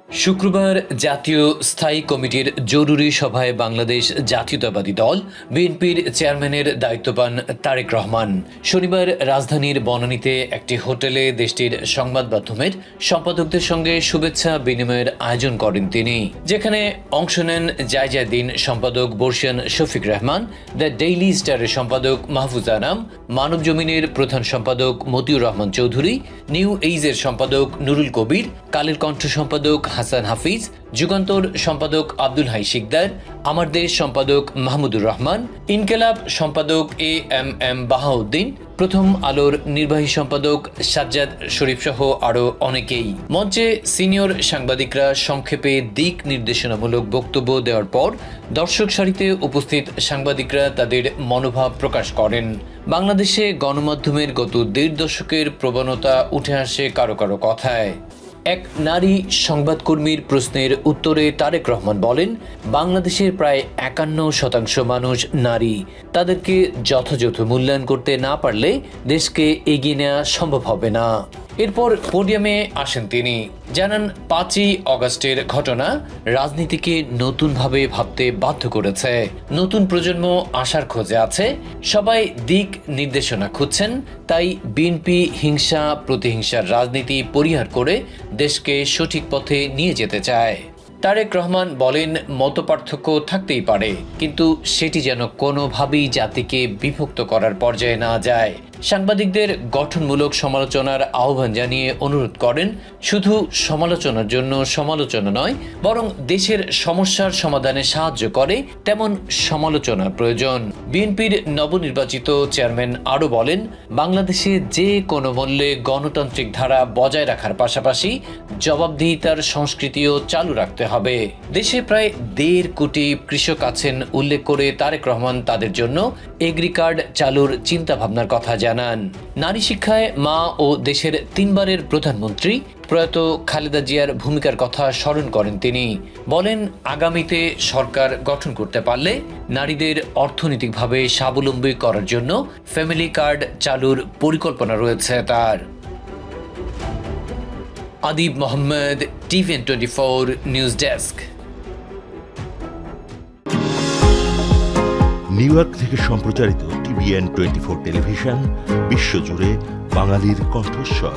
শুক্রবার জাতীয় স্থায়ী কমিটির জরুরি সভায় বাংলাদেশ জাতীয়তাবাদী দল বিএনপির চেয়ারম্যানের দায়িত্ব পান তারেক রহমান। শনিবার রাজধানীর বনানীতে একটি হোটেলে দেশটির সংবাদ মাধ্যমের সম্পাদকদের সঙ্গে শুভেচ্ছা বিনিময়ের আয়োজন করেন তিনি, যেখানে অংশ নেন জায়জাদিন সম্পাদক বর্ষিয়ান শফিক রহমান, দ্য ডেইলি স্টারের সম্পাদক মাহফুজ আনাম, মানব জমিনের প্রধান সম্পাদক মতিউর রহমান চৌধুরী, নিউ এইজের সম্পাদক নুরুল কবির, কালের কণ্ঠ সম্পাদক হাসান হাফিজ, যুগান্তর সম্পাদক আব্দুল হাই শিকদার, আমার দেশ সম্পাদক মাহমুদুর রহমান, ইনকেলাব সম্পাদক এম বাহাউদ্দিন, প্রথম আলোর নির্বাহী সম্পাদক সাজ্জাদ শরীফ সহ আরও অনেকেই। মঞ্চে সিনিয়র সাংবাদিকরা সংক্ষেপে দিক নির্দেশনামূলক বক্তব্য দেওয়ার পর দর্শক সারিতে উপস্থিত সাংবাদিকরা তাদের মনোভাব প্রকাশ করেন। বাংলাদেশে গণমাধ্যমের গত ১.৫ দশকের প্রবণতা উঠে আসে কারো কারো কথায়। এক নারী সংবাদকর্মীর প্রশ্নের উত্তরে তারেক রহমান বলেন, বাংলাদেশের প্রায় ৫১% মানুষ নারী। তাদেরকে যথাযথ মূল্যায়ন করতে না পারলে দেশকে এগিয়ে নেওয়া সম্ভব হবে না। এরপর পোডিয়ামে আসেন তিনি, জানান ৫ই অগাস্টের ঘটনা রাজনীতিকে নতুনভাবে ভাবতে বাধ্য করেছে। নতুন প্রজন্ম আশার খোঁজে আছে, সবাই দিক নির্দেশনা খুঁজছেন। তাই বিএনপি হিংসা প্রতিহিংসার রাজনীতি পরিহার করে দেশকে সঠিক পথে নিয়ে যেতে চায়। তারেক রহমান বলেন, মতপার্থক্য থাকতেই পারে, কিন্তু সেটি যেন কোনোভাবেই জাতিকে বিভক্ত করার পর্যায়ে না যায়। সাংবাদিকদের গঠনমূলক সমালোচনার আহ্বান জানিয়ে অনুরোধ করেন, শুধু সমালোচনার জন্য সমালোচনা নয়, বরং দেশের সমস্যার সমাধানে সাহায্য করে তেমন সমালোচনার প্রয়োজন। বিএনপির নবনির্বাচিত চেয়ারম্যান আরও বলেন, বাংলাদেশে যে কোনো মূল্যে গণতান্ত্রিক ধারা বজায় রাখার পাশাপাশি জবাবদিহিতার সংস্কৃতিও চালু রাখতে হবে। দেশে প্রায় ১.৫ কোটি কৃষক আছেন উল্লেখ করে তারেক রহমান তাদের জন্য এগ্রি কার্ড চালুর চিন্তাভাবনার কথা জানান। নারী শিক্ষায় মা ও দেশের ৩বারের প্রধানমন্ত্রী প্রয়াত খালেদা জিয়ার ভূমিকার কথা স্মরণ করেন তিনি। বলেন, আগামীতে সরকার গঠন করতে পারলে নারীদের অর্থনৈতিকভাবে স্বাবলম্বী করার জন্য ফ্যামিলি কার্ড চালুর পরিকল্পনা রয়েছে তার। Adib Mohammad, TVN24 news desk. New York থেকে সম্প্রচারিত TVN24 টেলিভিশন বিশ্বজুড়ে বাঙালির কণ্ঠস্বর।